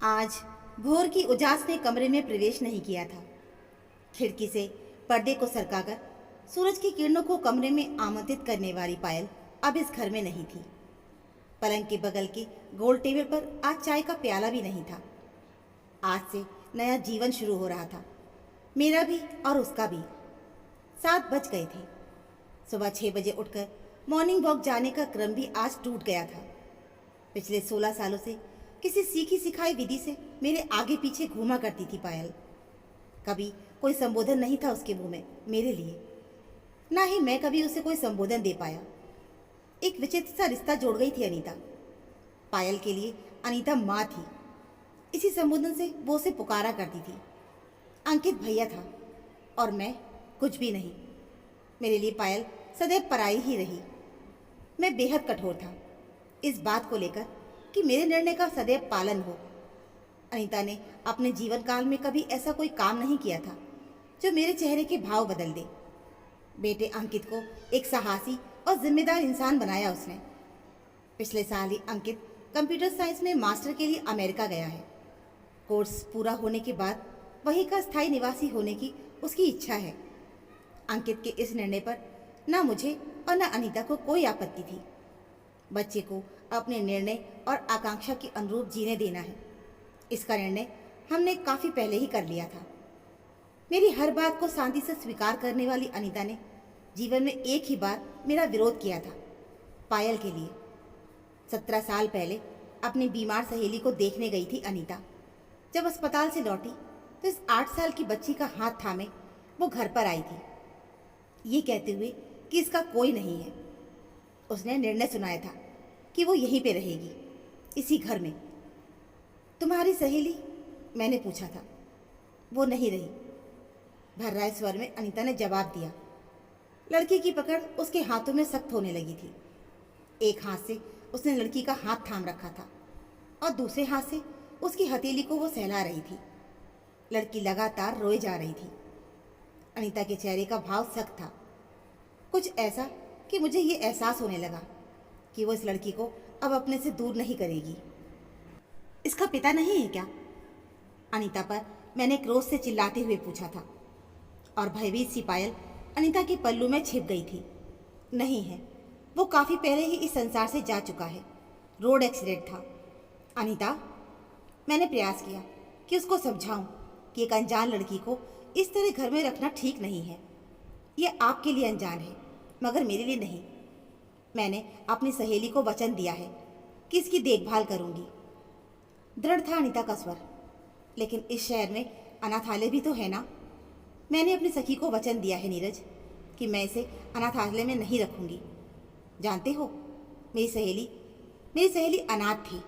आज भोर की उजास ने कमरे में प्रवेश नहीं किया था। खिड़की से पर्दे को सरकाकर सूरज की किरणों को कमरे में आमंत्रित करने वाली पायल अब इस घर में नहीं थी। पलंग के बगल के गोल टेबल पर आज चाय का प्याला भी नहीं था। आज से नया जीवन शुरू हो रहा था, मेरा भी और उसका भी। 7 बज गए थे। सुबह 6 बजे उठकर मॉर्निंग वॉक जाने का क्रम भी आज टूट गया था। पिछले 16 सालों से किसी सीखी सिखाई विधि से मेरे आगे पीछे घूमा करती थी पायल। कभी कोई संबोधन नहीं था उसके मुंह में मेरे लिए, ना ही मैं कभी उसे कोई संबोधन दे पाया। एक विचित्र सा रिश्ता जोड़ गई थी अनीता। पायल के लिए अनीता माँ थी। इसी संबोधन से वो उसे पुकारा करती थी। अंकित भैया था और मैं कुछ भी नहीं। मेरे लिए पायल सदैव पराई ही रही। मैं बेहद कठोर था इस बात को लेकर कि मेरे निर्णय का सदैव पालन हो। अनीता ने अपने जीवन काल में कभी ऐसा कोई काम नहीं किया था जो मेरे चेहरे के भाव बदल दे। बेटे अंकित को एक साहसी और जिम्मेदार इंसान बनाया उसने। पिछले साल ही अंकित कंप्यूटर साइंस में मास्टर के लिए अमेरिका गया है। कोर्स पूरा होने के बाद वहीं का स्थायी निवासी होने की उसकी इच्छा है। अंकित के इस निर्णय पर न मुझे और न अनीता को कोई आपत्ति थी। बच्चे को अपने निर्णय और आकांक्षा के अनुरूप जीने देना है, इसका निर्णय हमने काफ़ी पहले ही कर लिया था। मेरी हर बात को शांति से स्वीकार करने वाली अनीता ने जीवन में एक ही बार मेरा विरोध किया था, पायल के लिए। 17 साल पहले अपनी बीमार सहेली को देखने गई थी अनीता। जब अस्पताल से लौटी तो इस 8 साल की बच्ची का हाथ थामे वो घर पर आई थी, ये कहते हुए कि इसका कोई नहीं है। उसने निर्णय सुनाया था कि वो यहीं पे रहेगी, इसी घर में। तुम्हारी सहेली? मैंने पूछा था। वो नहीं रही, भर्राए स्वर में अनीता ने जवाब दिया। लड़की की पकड़ उसके हाथों में सख्त होने लगी थी। एक हाथ से उसने लड़की का हाथ थाम रखा था और दूसरे हाथ से उसकी हथेली को वो सहला रही थी। लड़की लगातार रोए जा रही थी। अनीता के चेहरे का भाव सख्त था, कुछ ऐसा कि मुझे ये एहसास होने लगा कि वो इस लड़की को अब अपने से दूर नहीं करेगी। इसका पिता नहीं है क्या? अनीता पर मैंने क्रोध से चिल्लाते हुए पूछा था और भयभीत सी पायल अनीता के पल्लू में छिप गई थी। नहीं है, वो काफ़ी पहले ही इस संसार से जा चुका है। रोड एक्सीडेंट था। अनीता, मैंने प्रयास किया कि उसको समझाऊं कि एक अनजान लड़की को इस तरह घर में रखना ठीक नहीं है। ये आपके लिए अनजान है मगर मेरे लिए नहीं। मैंने अपनी सहेली को वचन दिया है कि इसकी देखभाल करूंगी। दृढ़ था अनीता का स्वर। लेकिन इस शहर में अनाथालय भी तो है ना। मैंने अपनी सखी को वचन दिया है नीरज कि मैं इसे अनाथालय में नहीं रखूंगी। जानते हो, मेरी सहेली अनाथ थी।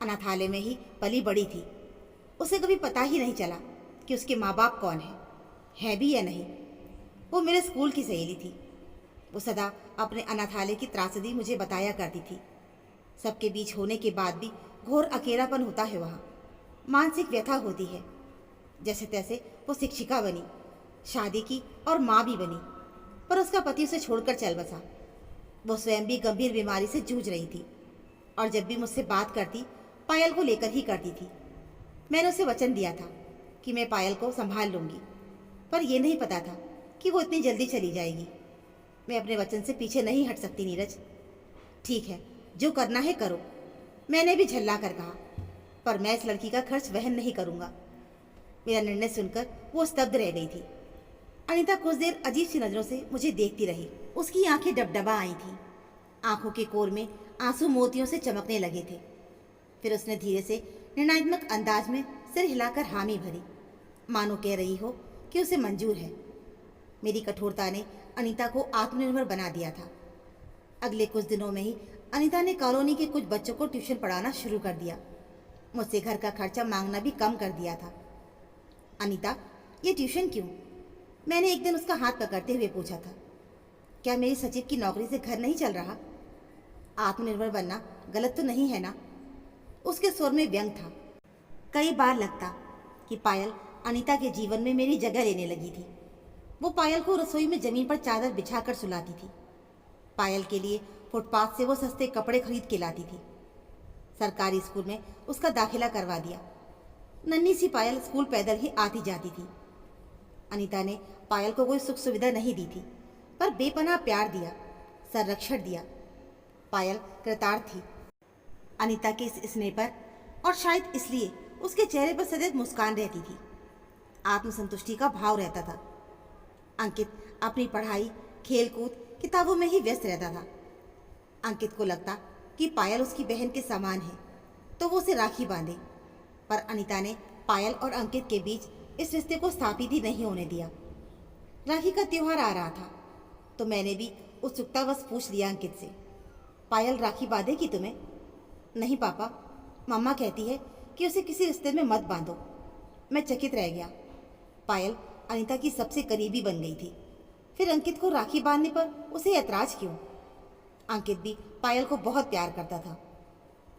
अनाथालय में ही पली बड़ी थी। उसे कभी पता ही नहीं चला कि उसके माँ बाप कौन है भी या नहीं। वो मेरे स्कूल की सहेली थी। वो सदा अपने अनाथालय की त्रासदी मुझे बताया करती थी। सबके बीच होने के बाद भी घोर अकेलापन होता है वहाँ। मानसिक व्यथा होती है। जैसे तैसे वो शिक्षिका बनी, शादी की और माँ भी बनी, पर उसका पति उसे छोड़कर चल बसा। वो स्वयं भी गंभीर बीमारी से जूझ रही थी और जब भी मुझसे बात करती पायल को लेकर ही करती थी। मैंने उसे वचन दिया था कि मैं पायल को संभाल लूँगी, पर यह नहीं पता था कि वो इतनी जल्दी चली जाएगी। मैं अपने वचन से पीछे नहीं हट सकती नीरज। ठीक है, जो करना है करो, मैंने भी झल्ला कर कहा, पर मैं इस लड़की का खर्च वहन नहीं करूँगा। मेरा निर्णय सुनकर वो स्तब्ध रह गई थी। अनीता कुछ देर अजीब सी नज़रों से मुझे देखती रही। उसकी आंखें डबडबा आई थीं। आंखों के कोर में आंसू मोतियों से चमकने लगे थे। फिर उसने धीरे से निर्णयात्मक अंदाज में सिर हिलाकर हामी भरी, मानो कह रही हो कि उसे मंजूर है। मेरी कठोरता ने अनीता को आत्मनिर्भर बना दिया था। अगले कुछ दिनों में ही अनीता ने कॉलोनी के कुछ बच्चों को ट्यूशन पढ़ाना शुरू कर दिया। मुझसे घर का खर्चा मांगना भी कम कर दिया था। अनीता, ये ट्यूशन क्यों? मैंने एक दिन उसका हाथ पकड़ते हुए पूछा था। क्या मेरी सचिव की नौकरी से घर नहीं चल रहा? आत्मनिर्भर बनना गलत तो नहीं है ना? उसके स्वर में व्यंग था। कई बार लगता कि पायल अनीता के जीवन में मेरी जगह लेने लगी थी। वो पायल को रसोई में जमीन पर चादर बिछाकर सुलाती थी। पायल के लिए फुटपाथ से वो सस्ते कपड़े खरीद के लाती थी। सरकारी स्कूल में उसका दाखिला करवा दिया नन्ही सी पायल स्कूल पैदल ही आती जाती थी। अनीता ने पायल को कोई सुख सुविधा नहीं दी थी, पर बेपनाह प्यार दिया, संरक्षण दिया। पायल कृतार्थ थी अनीता के इस स्नेह पर, और शायद इसलिए उसके चेहरे पर सदैव मुस्कान रहती थी। आत्मसंतुष्टि का भाव रहता था। अंकित अपनी पढ़ाई, खेलकूद, किताबों में ही व्यस्त रहता था। अंकित को लगता कि पायल उसकी बहन के समान है, तो वो उसे राखी बांधे, पर अनीता ने पायल और अंकित के बीच इस रिश्ते को स्थापित ही नहीं होने दिया। राखी का त्योहार आ रहा था, तो मैंने भी उत्सुकतावश पूछ लिया अंकित से, पायल राखी बांधेगी तुम्हें? नहीं पापा, मम्मा कहती है कि उसे किसी रिश्ते में मत बांधो। मैं चकित रह गया। पायल अनीता की सबसे करीबी बन गई थी, फिर अंकित को राखी बांधने पर उसे ऐतराज क्यों? अंकित भी पायल को बहुत प्यार करता था।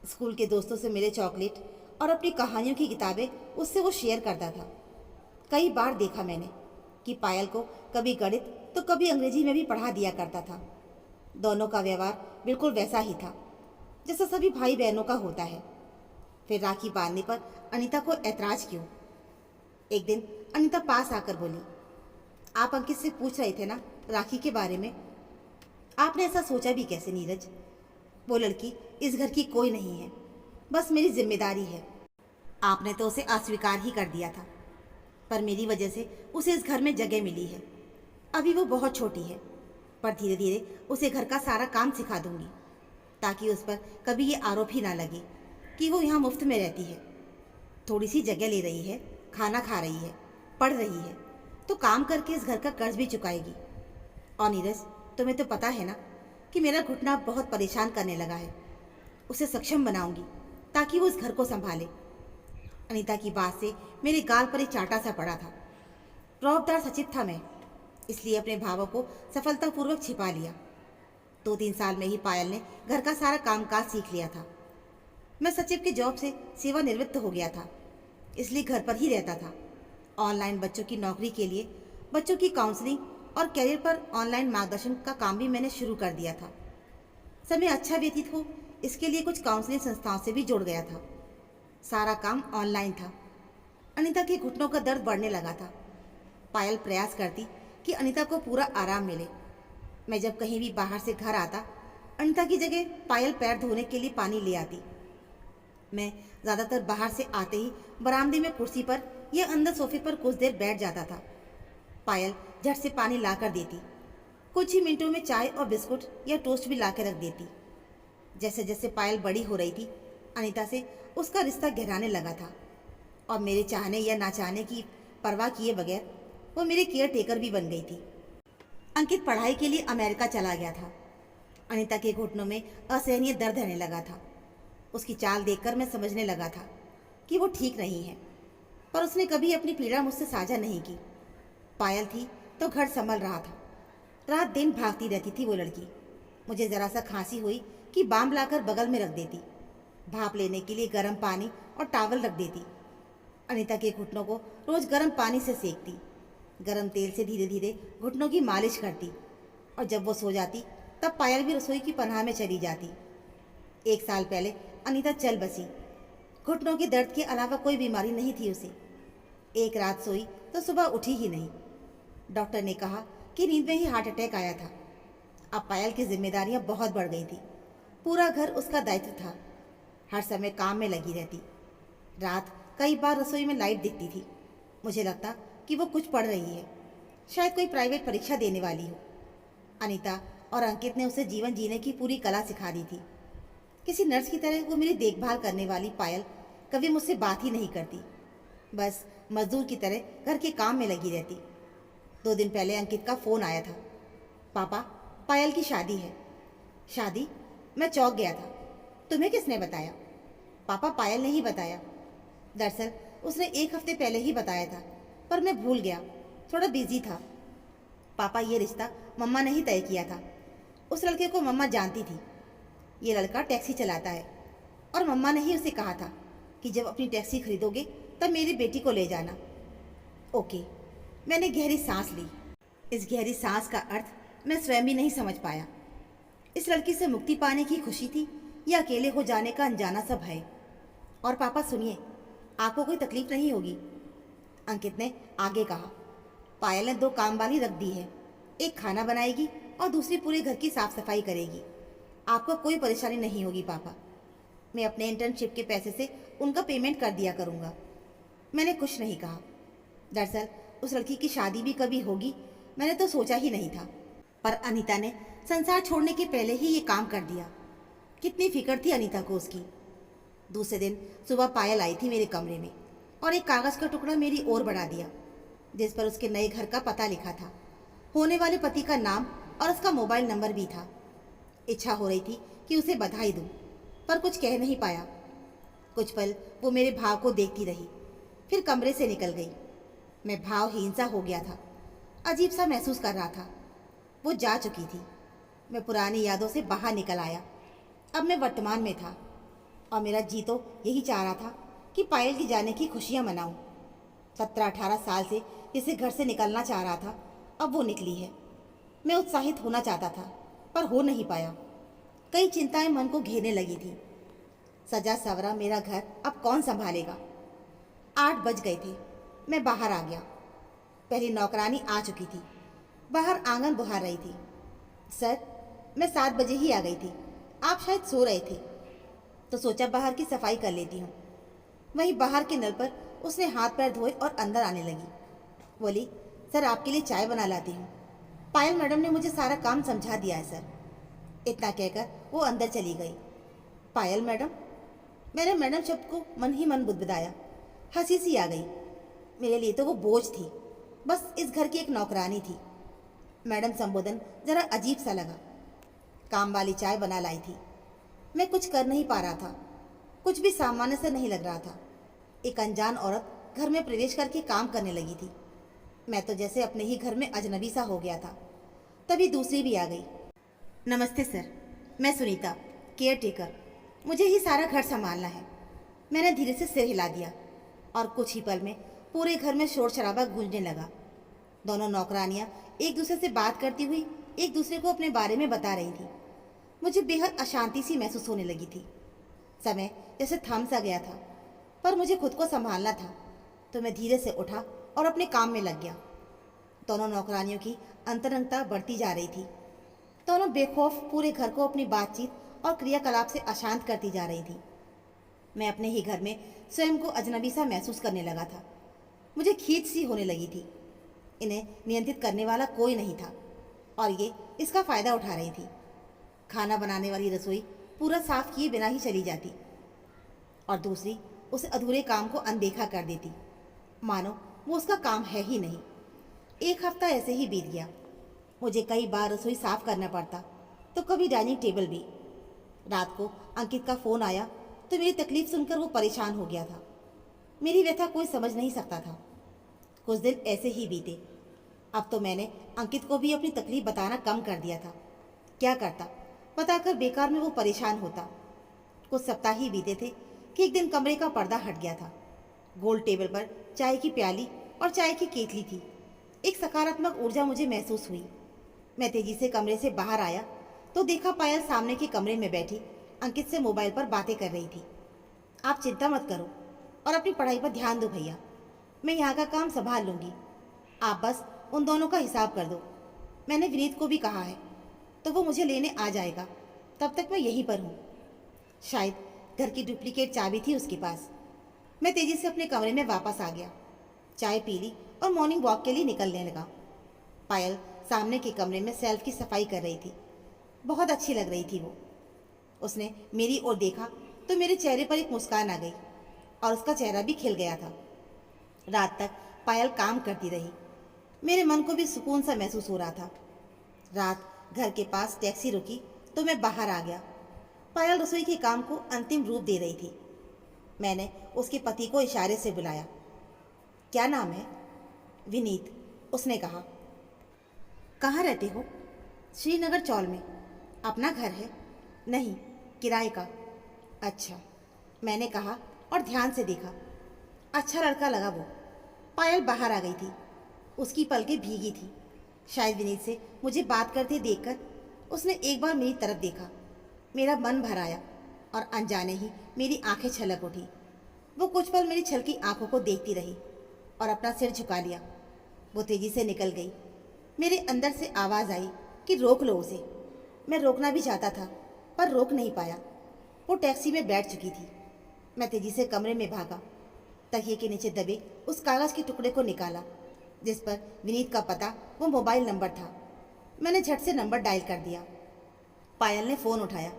स्कूल के दोस्तों से मिले चॉकलेट और अपनी कहानियों की किताबें उससे वो शेयर करता था। कई बार देखा मैंने कि पायल को कभी गणित तो कभी अंग्रेजी में भी पढ़ा दिया करता था। दोनों का व्यवहार बिल्कुल वैसा ही था जैसा सभी भाई बहनों का होता है। फिर राखी बांधने पर अनीता को ऐतराज क्यों? एक दिन अनीता पास आकर बोली, आप अंकित से पूछ रहे थे ना राखी के बारे में? आपने ऐसा सोचा भी कैसे नीरज? वो लड़की इस घर की कोई नहीं है, बस मेरी जिम्मेदारी है। आपने तो उसे अस्वीकार ही कर दिया था, पर मेरी वजह से उसे इस घर में जगह मिली है। अभी वो बहुत छोटी है, पर धीरे धीरे उसे घर का सारा काम सिखा दूंगी, ताकि उस पर कभी ये आरोप ही ना लगे कि वो यहाँ मुफ्त में रहती है। थोड़ी सी जगह ले रही है, खाना खा रही है, पढ़ रही है, तो काम करके इस घर का कर्ज भी चुकाएगी। और नीरज, तुम्हें तो पता है ना कि मेरा घुटना बहुत परेशान करने लगा है। उसे सक्षम बनाऊंगी ताकि वो इस घर को संभाले। अनीता की बात से मेरे गाल पर एक चांटा सा पड़ा था। रौबदार सचिव था मैं, इसलिए अपने भावों को सफलतापूर्वक छिपा लिया। 2-3 साल में ही पायल ने घर का सारा कामकाज सीख लिया था। मैं सचिव के जॉब से सेवानिवृत्त हो गया था, इसलिए घर पर ही रहता था। ऑनलाइन बच्चों की नौकरी के लिए बच्चों की काउंसलिंग और करियर पर ऑनलाइन मार्गदर्शन का काम भी मैंने शुरू कर दिया था। समय अच्छा व्यतीत हो, इसके लिए कुछ काउंसलिंग संस्थाओं से भी जुड़ गया था। सारा काम ऑनलाइन था। अनीता के घुटनों का दर्द बढ़ने लगा था। पायल प्रयास करती कि अनीता को पूरा आराम मिले। मैं जब कहीं भी बाहर से घर आता, अनीता की जगह पायल पैर धोने के लिए पानी ले आती। मैं ज़्यादातर बाहर से आते ही बरामदे में कुर्सी पर या अंदर सोफे पर कुछ देर बैठ जाता था। पायल झट से पानी ला कर देती। कुछ ही मिनटों में चाय और बिस्कुट या टोस्ट भी ला कर रख देती। जैसे जैसे पायल बड़ी हो रही थी, अनीता से उसका रिश्ता गहराने लगा था, और मेरे चाहने या ना चाहने की परवाह किए बगैर वो मेरे केयर टेकर भी बन गई थी। अंकित पढ़ाई के लिए अमेरिका चला गया था। अनीता के घुटनों में असहनीय दर्द रहने लगा था। उसकी चाल देखकर मैं समझने लगा था कि वो ठीक नहीं है, पर उसने कभी अपनी पीड़ा मुझसे साझा नहीं की। पायल थी तो घर संभल रहा था। रात दिन भागती रहती थी वो लड़की। मुझे ज़रा सा खांसी हुई कि बाम लाकर बगल में रख देती। भाप लेने के लिए गर्म पानी और टावल रख देती। अनीता के घुटनों को रोज़ गर्म पानी से सेकती। गर्म तेल से धीरे धीरे घुटनों की मालिश करती, और जब वो सो जाती तब पायल भी रसोई की पनाह में चली जाती। 1 साल पहले अनीता चल बसी। घुटनों के दर्द के अलावा कोई बीमारी नहीं थी उसे। एक रात सोई तो सुबह उठी ही नहीं। डॉक्टर ने कहा कि नींद में ही हार्ट अटैक आया था। अब पायल की जिम्मेदारियां बहुत बढ़ गई थी। पूरा घर उसका दायित्व था। हर समय काम में लगी रहती। रात कई बार रसोई में लाइट दिखती थी। मुझे लगता कि वो कुछ पढ़ रही है, शायद कोई प्राइवेट परीक्षा देने वाली हो। अनीता और अंकित ने उसे जीवन जीने की पूरी कला सिखा दी थी। किसी नर्स की तरह वो मेरी देखभाल करने वाली पायल कभी मुझसे बात ही नहीं करती, बस मजदूर की तरह घर के काम में लगी रहती। 2 दिन पहले अंकित का फ़ोन आया था, पापा पायल की शादी है। शादी? मैं चौंक गया था। तुम्हें किसने बताया? पापा पायल ने ही बताया। दरअसल उसने 1 हफ्ते पहले ही बताया था, पर मैं भूल गया, थोड़ा बिजी था। पापा ये रिश्ता मम्मा ने ही तय किया था। उस लड़के को मम्मा जानती थी। ये लड़का टैक्सी चलाता है, और मम्मा ने ही उसे कहा था कि जब अपनी टैक्सी खरीदोगे तब मेरी बेटी को ले जाना। ओके, मैंने गहरी सांस ली। इस गहरी सांस का अर्थ मैं स्वयं भी नहीं समझ पाया। इस लड़की से मुक्ति पाने की खुशी थी या अकेले हो जाने का अनजाना सा भय। और पापा सुनिए, आपको कोई तकलीफ नहीं होगी, अंकित ने आगे कहा। पायल ने 2 काम वाली रख दी है, एक खाना बनाएगी और दूसरी पूरे घर की साफ सफाई करेगी। आपको कोई परेशानी नहीं होगी पापा। मैं अपने इंटर्नशिप के पैसे से उनका पेमेंट कर दिया करूँगा। मैंने कुछ नहीं कहा। दरअसल उस लड़की की शादी भी कभी होगी मैंने तो सोचा ही नहीं था, पर अनीता ने संसार छोड़ने के पहले ही ये काम कर दिया। कितनी फिक्र थी अनीता को उसकी। दूसरे दिन सुबह पायल आई थी मेरे कमरे में और एक कागज़ का टुकड़ा मेरी ओर बढ़ा दिया, जिस पर उसके नए घर का पता लिखा था, होने वाले पति का नाम और उसका मोबाइल नंबर भी था। इच्छा हो रही थी कि उसे बधाई दूं, पर कुछ कह नहीं पाया। कुछ पल वो मेरे भाव को देखती रही, फिर कमरे से निकल गई। मैं भावहीन सा हो गया था, अजीब सा महसूस कर रहा था। वो जा चुकी थी। मैं पुरानी यादों से बाहर निकल आया। अब मैं वर्तमान में था और मेरा जी तो यही चाह रहा था कि पायल की जाने की खुशियाँ मनाऊं। 17-18 साल से जिसे घर से निकलना चाह रहा था, अब वो निकली है। मैं उत्साहित होना चाहता था, पर हो नहीं पाया। कई चिंताएं मन को घेरने लगी थी। सजा सवरा मेरा घर अब कौन संभालेगा। 8 बज गए थे। मैं बाहर आ गया। पहली नौकरानी आ चुकी थी, बाहर आंगन बुहार रही थी। सर, मैं 7 बजे ही आ गई थी, आप शायद सो रहे थे, तो सोचा बाहर की सफाई कर लेती हूँ। वहीं बाहर के नल पर उसने हाथ पैर धोए और अंदर आने लगी। बोली, सर आपके लिए चाय बना लाती हूँ। पायल मैडम ने मुझे सारा काम समझा दिया है सर। इतना कहकर वो अंदर चली गई। पायल मैडम? मैंने मैडम शब्द को मन ही मन बुदबुदाया। हंसी सी आ गई। मेरे लिए तो वो बोझ थी, बस इस घर की एक नौकरानी थी। मैडम संबोधन जरा अजीब सा लगा। काम वाली चाय बना लाई थी। मैं कुछ कर नहीं पा रहा था, कुछ भी सामान्य से नहीं लग रहा था। एक अनजान औरत घर में प्रवेश करके काम करने लगी थी। मैं तो जैसे अपने ही घर में अजनबी सा हो गया था। तभी दूसरी भी आ गई। नमस्ते सर, मैं सुनीता, केयर टेकर। मुझे ही सारा घर संभालना है। मैंने धीरे से सिर हिला दिया और कुछ ही पल में पूरे घर में शोर शराबा गूंजने लगा। दोनों नौकरानियां एक दूसरे से बात करती हुई एक दूसरे को अपने बारे में बता रही थी। मुझे बेहद अशांति सी महसूस होने लगी थी। समय जैसे थम सा गया था, पर मुझे खुद को संभालना था, तो मैं धीरे से उठा और अपने काम में लग गया। दोनों नौकरानियों की अंतरंगता बढ़ती जा रही थी। दोनों बेखौफ पूरे घर को अपनी बातचीत और क्रियाकलाप से अशांत करती जा रही थी। मैं अपने ही घर में स्वयं को अजनबी सा महसूस करने लगा था। मुझे खींच सी होने लगी थी। इन्हें नियंत्रित करने वाला कोई नहीं था और ये इसका फ़ायदा उठा रही थी। खाना बनाने वाली रसोई पूरा साफ किए बिना ही चली जाती और दूसरी उस अधूरे काम को अनदेखा कर देती, मानो वो उसका काम है ही नहीं। 1 हफ्ता ऐसे ही बीत गया। मुझे कई बार रसोई साफ करना पड़ता, तो कभी डाइनिंग टेबल भी। रात को अंकित का फ़ोन आया तो मेरी तकलीफ सुनकर वो परेशान हो गया था। मेरी व्यथा कोई समझ नहीं सकता था। कुछ दिन ऐसे ही बीते। अब तो मैंने अंकित को भी अपनी तकलीफ बताना कम कर दिया था। क्या करता, बताकर बेकार में वो परेशान होता। कुछ सप्ताह ही बीते थे कि एक दिन कमरे का पर्दा हट गया था। गोल टेबल पर चाय की प्याली और चाय की केतली थी। एक सकारात्मक ऊर्जा मुझे महसूस हुई। मैं तेजी से कमरे से बाहर आया तो देखा पायल सामने के कमरे में बैठी अंकित से मोबाइल पर बातें कर रही थी। आप चिंता मत करो और अपनी पढ़ाई पर ध्यान दो भैया, मैं यहाँ का काम संभाल लूँगी। आप बस उन दोनों का हिसाब कर दो। मैंने विनीत को भी कहा है, तो वो मुझे लेने आ जाएगा। तब तक मैं यहीं पर हूँ। शायद घर की डुप्लीकेट चाबी थी उसके पास। मैं तेज़ी से अपने कमरे में वापस आ गया, चाय पी ली और मॉर्निंग वॉक के लिए निकलने लगा। पायल सामने के कमरे में सेल्फ की सफाई कर रही थी। बहुत अच्छी लग रही थी वो। उसने मेरी ओर देखा तो मेरे चेहरे पर एक मुस्कान आ गई और उसका चेहरा भी खिल गया था। रात तक पायल काम करती रही। मेरे मन को भी सुकून सा महसूस हो रहा था। रात घर के पास टैक्सी रुकी तो मैं बाहर आ गया। पायल रसोई के काम को अंतिम रूप दे रही थी। मैंने उसके पति को इशारे से बुलाया। क्या नाम है? विनीत, उसने कहा। कहाँ रहते हो? श्रीनगर चौल में। अपना घर है? नहीं, किराए का। अच्छा, मैंने कहा और ध्यान से देखा। अच्छा लड़का लगा वो। पायल बाहर आ गई थी। उसकी पलकें भीगी थी। शायद विनीत से मुझे बात करते देखकर उसने एक बार मेरी तरफ देखा। मेरा मन भर आया और अनजाने ही मेरी आंखें छलक उठी। वो कुछ पल मेरी छलकी आंखों को देखती रही और अपना सिर झुका लिया। वो तेजी से निकल गई। मेरे अंदर से आवाज़ आई कि रोक लो उसे। मैं रोकना भी चाहता था पर रोक नहीं पाया। वो टैक्सी में बैठ चुकी थी। मैं तेजी से कमरे में भागा, तकिए के नीचे दबे उस कागज़ के टुकड़े को निकाला जिस पर विनीत का पता वो मोबाइल नंबर था। मैंने झट से नंबर डायल कर दिया। पायल ने फ़ोन उठाया।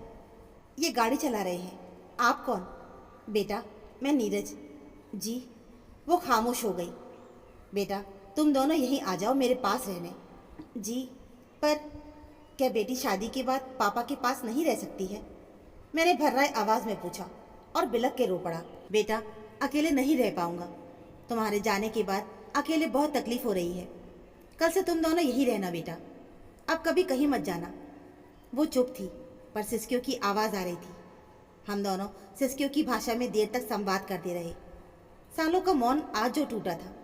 ये गाड़ी चला रहे हैं, आप कौन? बेटा, मैं नीरज। जी। वो खामोश हो गई। बेटा, तुम दोनों यहीं आ जाओ मेरे पास रहने। जी, पर क्या बेटी शादी के बाद पापा के पास नहीं रह सकती है? मैंने भर्राए आवाज़ में पूछा और बिलख के रो पड़ा। बेटा, अकेले नहीं रह पाऊंगा। तुम्हारे जाने के बाद अकेले बहुत तकलीफ हो रही है। कल से तुम दोनों यहीं रहना बेटा, अब कभी कहीं मत जाना। वो चुप थी पर सिसकियों की आवाज़ आ रही थी। हम दोनों सिसकियों की भाषा में देर तक संवाद करते रहे। सालों का मौन आज जो टूटा था।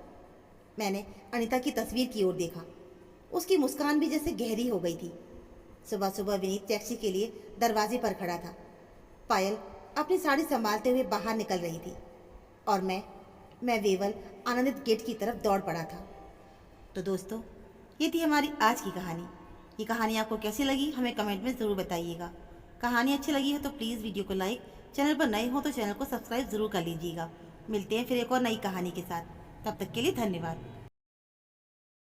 मैंने अनीता की तस्वीर की ओर देखा। उसकी मुस्कान भी जैसे गहरी हो गई थी। सुबह सुबह विनीत टैक्सी के लिए दरवाजे पर खड़ा था। पायल अपनी साड़ी संभालते हुए बाहर निकल रही थी और मैं वेवल आनंदित गेट की तरफ दौड़ पड़ा था। तो दोस्तों, ये थी हमारी आज की कहानी। ये कहानी आपको कैसी लगी हमें कमेंट में ज़रूर बताइएगा। कहानी अच्छी लगी है तो प्लीज़ वीडियो को लाइक, चैनल पर नए हो तो चैनल को सब्सक्राइब ज़रूर कर लीजिएगा। मिलते हैं फिर एक और नई कहानी के साथ। तब तक के लिए धन्यवाद।